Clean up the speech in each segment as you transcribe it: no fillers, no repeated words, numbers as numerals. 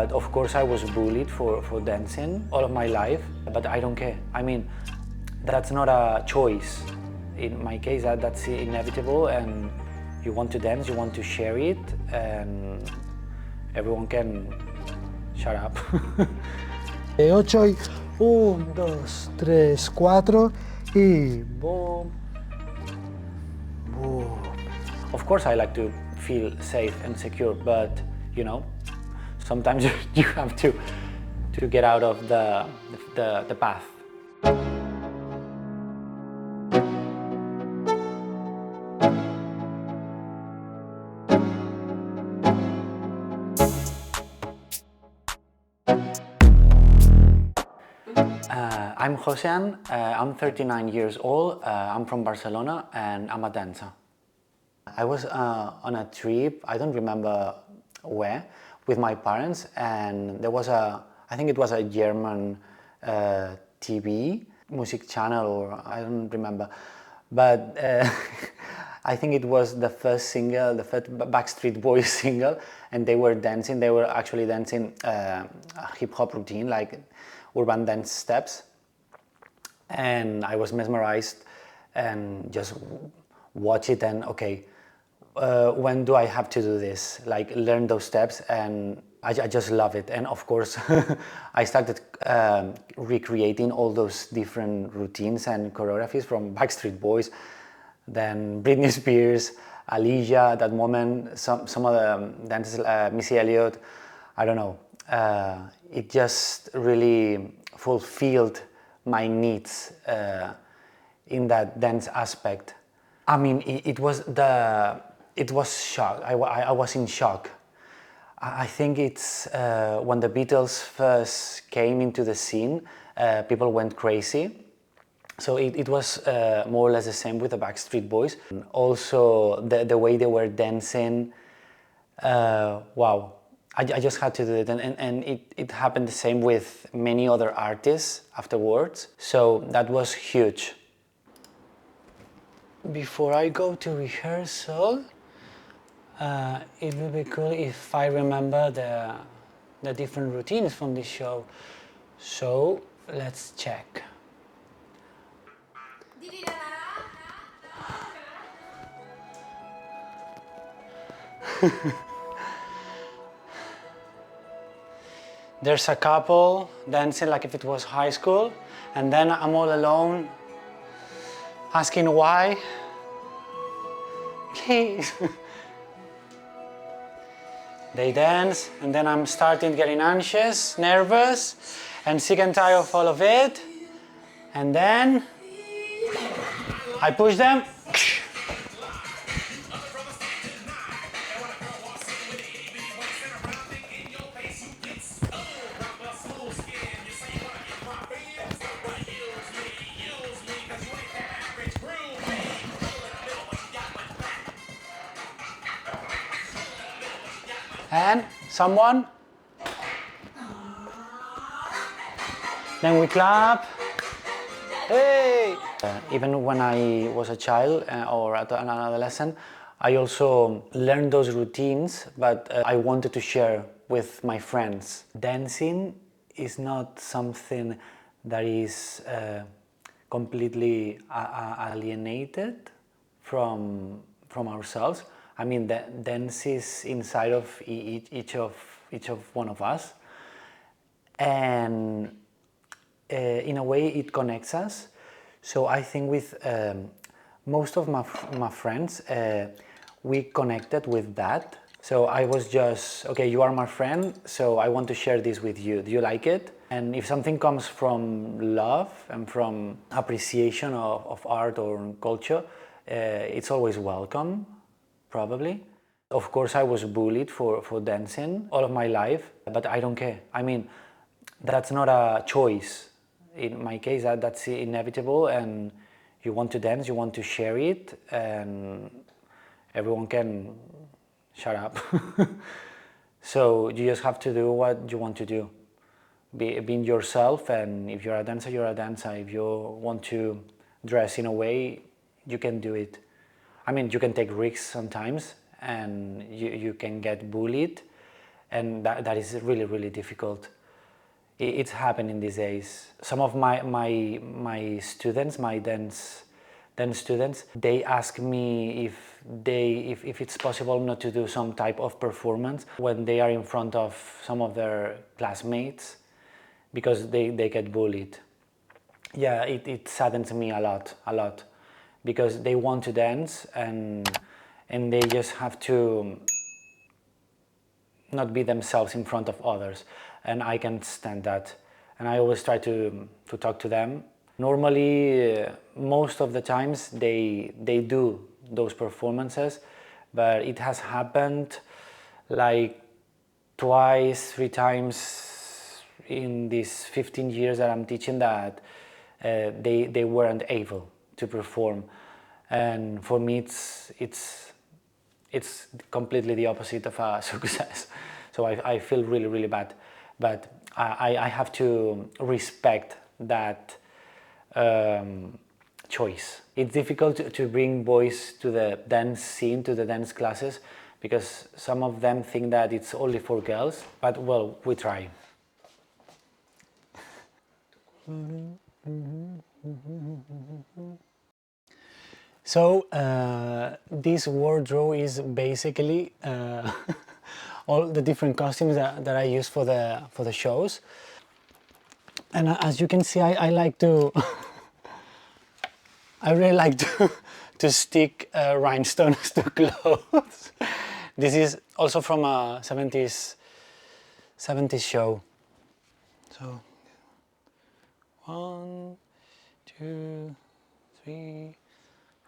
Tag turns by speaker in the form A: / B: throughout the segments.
A: But of course I was bullied for dancing all of my life, but I don't care. I mean, that's not a choice. In my case, that's inevitable, and you want to dance, you want to share it, and everyone can shut up.
B: 8 y 1, 2, 3, 4 y boom, boom.
A: Of course I like to feel safe and secure, but you know, sometimes you have to get out of the path. I'm Josean, I'm 39 years old, I'm from Barcelona, and I'm a dancer. I was on a trip, I don't remember where, with my parents, and there was I think it was a German TV, music channel, or I don't remember, but I think it was the first single, the first Backstreet Boys single, and they were actually dancing a hip-hop routine, like urban dance steps, and I was mesmerized and just watch it and okay, when do I have to do this? Like learn those steps, and I just love it. And of course, I started recreating all those different routines and choreographies from Backstreet Boys, then Britney Spears, Alicia. At that moment, some of the dances, Missy Elliott. I don't know. It just really fulfilled my needs in that dance aspect. I mean, it was shock. I was in shock. I think it's when the Beatles first came into the scene, people went crazy. So it was more or less the same with the Backstreet Boys. And also the way they were dancing, wow. I just had to do it, and it happened the same with many other artists afterwards. So that was huge. Before I go to rehearsal, it would be cool if I remember the different routines from this show. So let's check. There's a couple dancing like if it was high school, and then I'm all alone asking why. Please. They dance, and then I'm starting getting anxious, nervous, and sick and tired of all of it. And then I push them. And someone. Then we clap. Hey! Even when I was a child or an adolescent, I also learned those routines, but I wanted to share with my friends. Dancing is not something that is completely alienated from ourselves. I mean, the dance is inside of each of one of us, and in a way it connects us. So I think with most of my friends, we connected with that. So I was just, okay, you are my friend, so I want to share this with you. Do you like it? And if something comes from love and from appreciation of art or culture, it's always welcome, probably. Of course, I was bullied for dancing all of my life, but I don't care. I mean, that's not a choice. In my case, that's inevitable, and you want to dance, you want to share it, and everyone can shut up. So you just have to do what you want to do. Being yourself, and if you're a dancer, you're a dancer. If you want to dress in a way, you can do it. I mean, you can take risks sometimes, and you can get bullied, and that is really, really difficult. It's happening these days. Some of my students, my dance students, they ask me if it's possible not to do some type of performance when they are in front of some of their classmates, because they get bullied. Yeah, it saddens me a lot, because they want to dance and they just have to not be themselves in front of others, and I can't stand that. And I always try to talk to them. Normally, most of the times they do those performances, but it has happened like twice, 3 times in these 15 years that I'm teaching that they weren't able to perform, and for me it's completely the opposite of a success. So I feel really, really bad, but I have to respect that choice. It's difficult to bring boys to the dance scene, to the dance classes, because some of them think that it's only for girls, but well, we try. So this wardrobe is basically all the different costumes that I use for the shows, and as you can see, I like to I really like to stick rhinestones to clothes. This is also from a 70s show. So 1, 2, 3.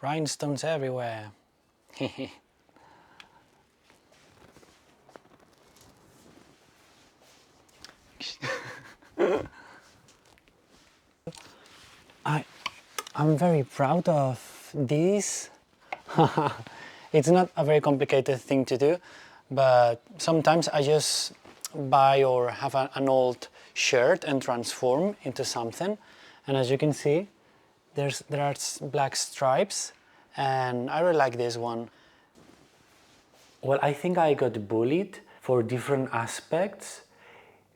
A: Rhinestones everywhere. I'm very proud of this. It's not a very complicated thing to do, but sometimes I just buy or have an old shirt and transform into something. And as you can see, there are black stripes, and I really like this one. Well, I think I got bullied for different aspects.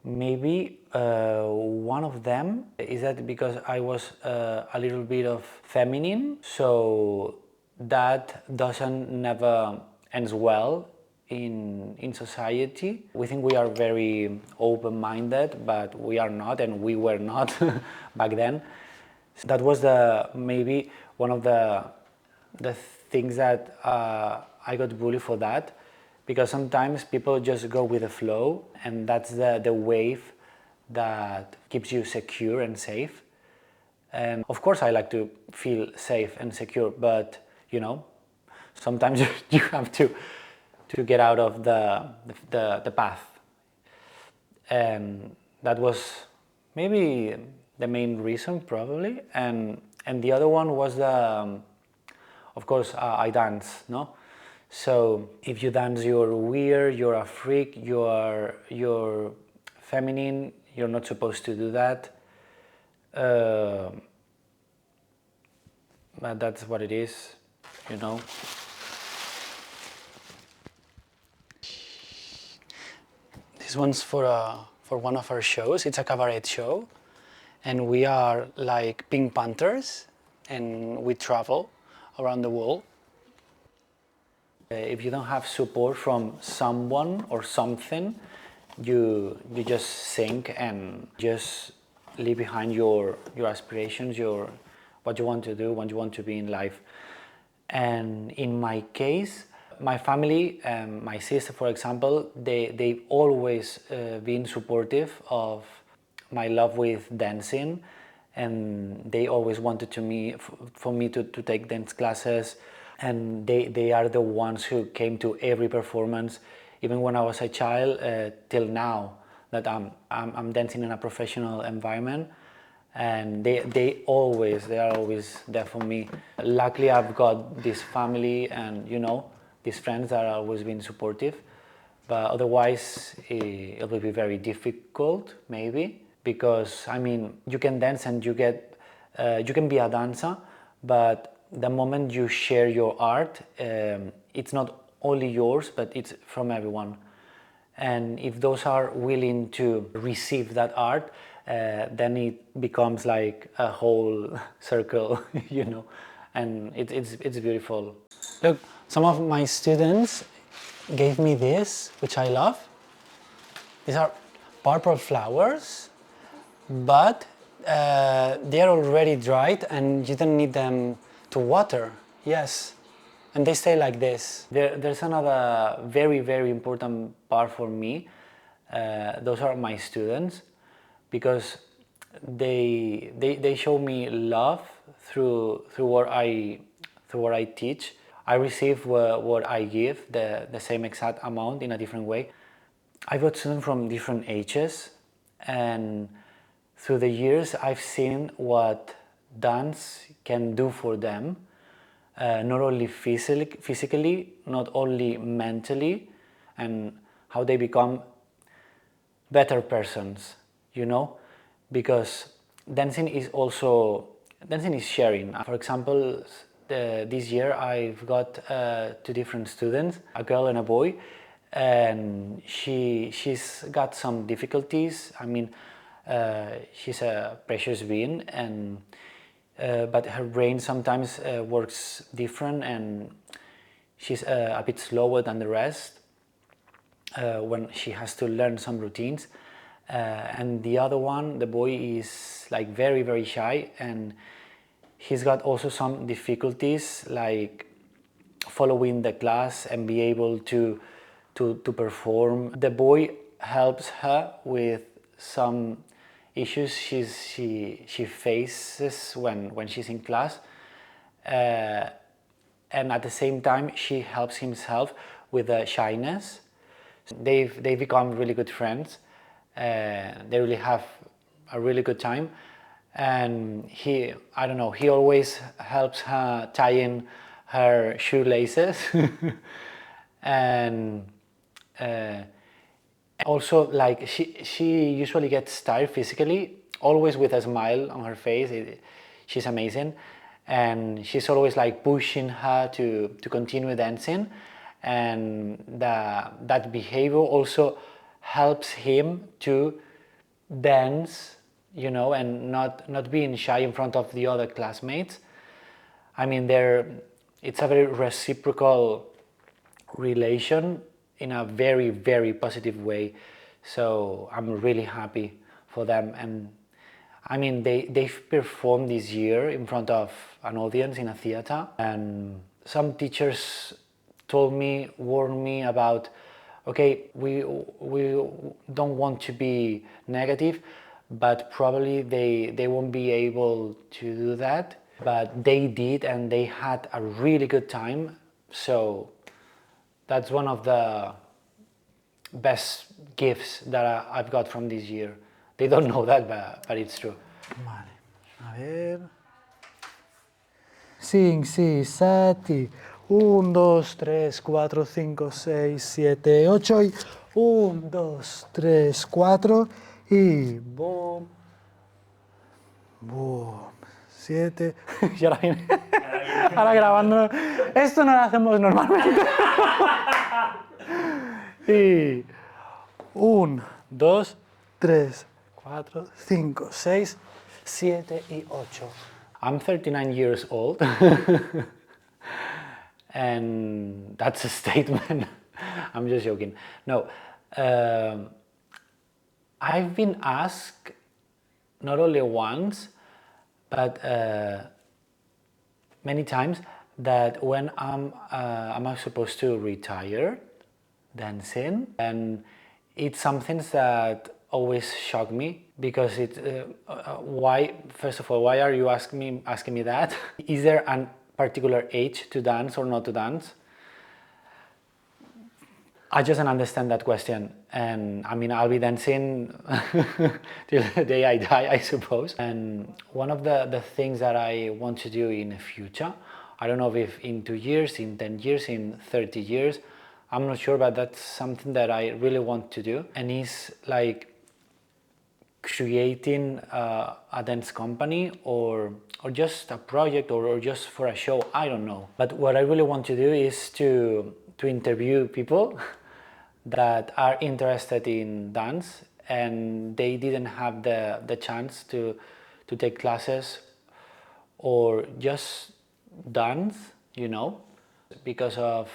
A: Maybe one of them is that because I was a little bit of feminine, so that doesn't never ends well in society. We think we are very open-minded, but we are not, and we were not back then. So that was maybe one of the things that I got bullied for, that, because sometimes people just go with the flow, and that's the wave that keeps you secure and safe. And of course I like to feel safe and secure, but you know, sometimes you have to get out of the path. And that was maybe the main reason, probably. And the other one was of course, I dance, no? So if you dance, you're weird, you're a freak, you're feminine, you're not supposed to do that. But that's what it is, you know. This one's for one of our shows. It's a cabaret show, and we are like Pink Panthers, and we travel around the world. If you don't have support from someone or something, you just sink and just leave behind your aspirations, what you want to do, what you want to be in life. And in my case, my family, my sister, for example, they've always been supportive of my love with dancing, and they always wanted for me to take dance classes, and they are the ones who came to every performance, even when I was a child, till now that I'm dancing in a professional environment. And they are always there for me. Luckily, I've got this family and, you know, these friends that are always been supportive. But otherwise, it will be very difficult, maybe, because I mean, you can dance and you can be a dancer, but the moment you share your art, it's not only yours, but it's from everyone. And if those are willing to receive that art, then it becomes like a whole circle, you know, and it's beautiful. Look, some of my students gave me this, which I love. These are purple flowers, but they're already dried and you don't need them to water. Yes, and they stay like this. There's another very, very important part for me. Those are my students, because they show me love through what I teach. I receive what I give, the same exact amount in a different way. I've got students from different ages, and through the years I've seen what dance can do for them, not only physically, not only mentally, and how they become better persons, you know, because dancing is sharing. For example, this year I've got two different students, a girl and a boy, and she's got some difficulties. I mean, she's a precious being, and but her brain sometimes works different, and she's a bit slower than the rest when she has to learn some routines. And the other one, the boy, is like very, very shy, and he's got also some difficulties like following the class and be able to perform. The boy helps her with some issues she faces when she's in class, and at the same time she helps himself with the shyness. They've become really good friends. They really have a really good time, and I don't know, he always helps her tie in her shoelaces and also, like, she usually gets tired physically, always with a smile on her face. She's amazing, and she's always like pushing her to continue dancing, and that behavior also helps him to dance, you know, and not being shy in front of the other classmates. I mean, it's a very reciprocal relation in a very, very positive way. So I'm really happy for them. And I mean, they've performed this year in front of an audience in a theater, and some teachers warned me about, okay, we don't want to be negative, but probably they won't be able to do that. But they did, and they had a really good time. So that's one of the best gifts that I've got from this year. They don't know that, but it's true.
B: Vale, a ver. 5, 6, 7, 1, 2, 3, 4, 5, 6, 7, 8 y 1, 2, 3, 4 y boom, boom, 7. Y ahora viene. Ahora grabando. Esto no lo hacemos normalmente. Y 1, 2, 3, 4, 5, 6, 7 y 8.
A: I'm 39 years old, and that's a statement. I'm just joking. No, I've been asked not only once, but many times, that when am I supposed to retire dancing, and it's something that always shocked me, because why, first of all, why are you asking me that? Is there a particular age to dance or not to dance? I just don't understand that question, and I mean, I'll be dancing till the day I die, I suppose. And one of the things that I want to do in the future, I don't know if in 2 years, in 10 years, in 30 years, I'm not sure, but that's something that I really want to do, and it's like creating a dance company, or just a project, or just for a show, I don't know. But what I really want to do is to interview people that are interested in dance and they didn't have the chance to take classes or just dance, you know, because of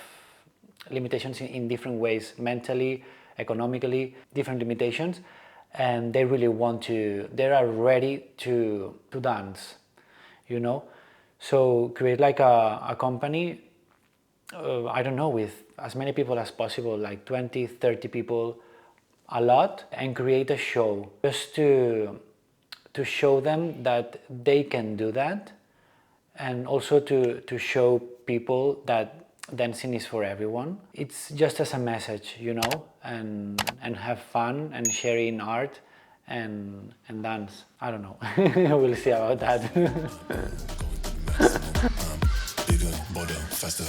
A: limitations in different ways, mentally, economically, different limitations, and they really want to, they are ready to dance, you know. So create like a company, I don't know, with as many people as possible, like 20, 30 people, a lot, and create a show just to show them that they can do that, and also to show people that dancing is for everyone. It's just as a message, you know, and have fun and sharing art and dance. I don't know. We'll see about that.
C: Bigger, bolder, faster.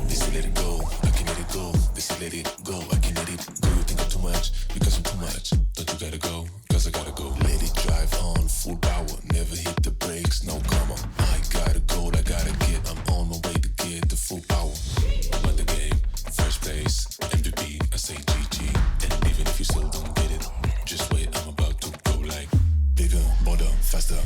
C: They say let it go, I can let it go. They say let it go, I can let it go. You think I'm too much, because I'm too much. Don't you gotta go, cause I gotta go. Let it drive on, full power, never hit the brakes, no comma. I gotta go, I gotta get, I'm on my way to get the full power. Won the game, first place, MVP, I say GG. And even if you still don't get it, just wait, I'm about to go like bigger, bolder, faster.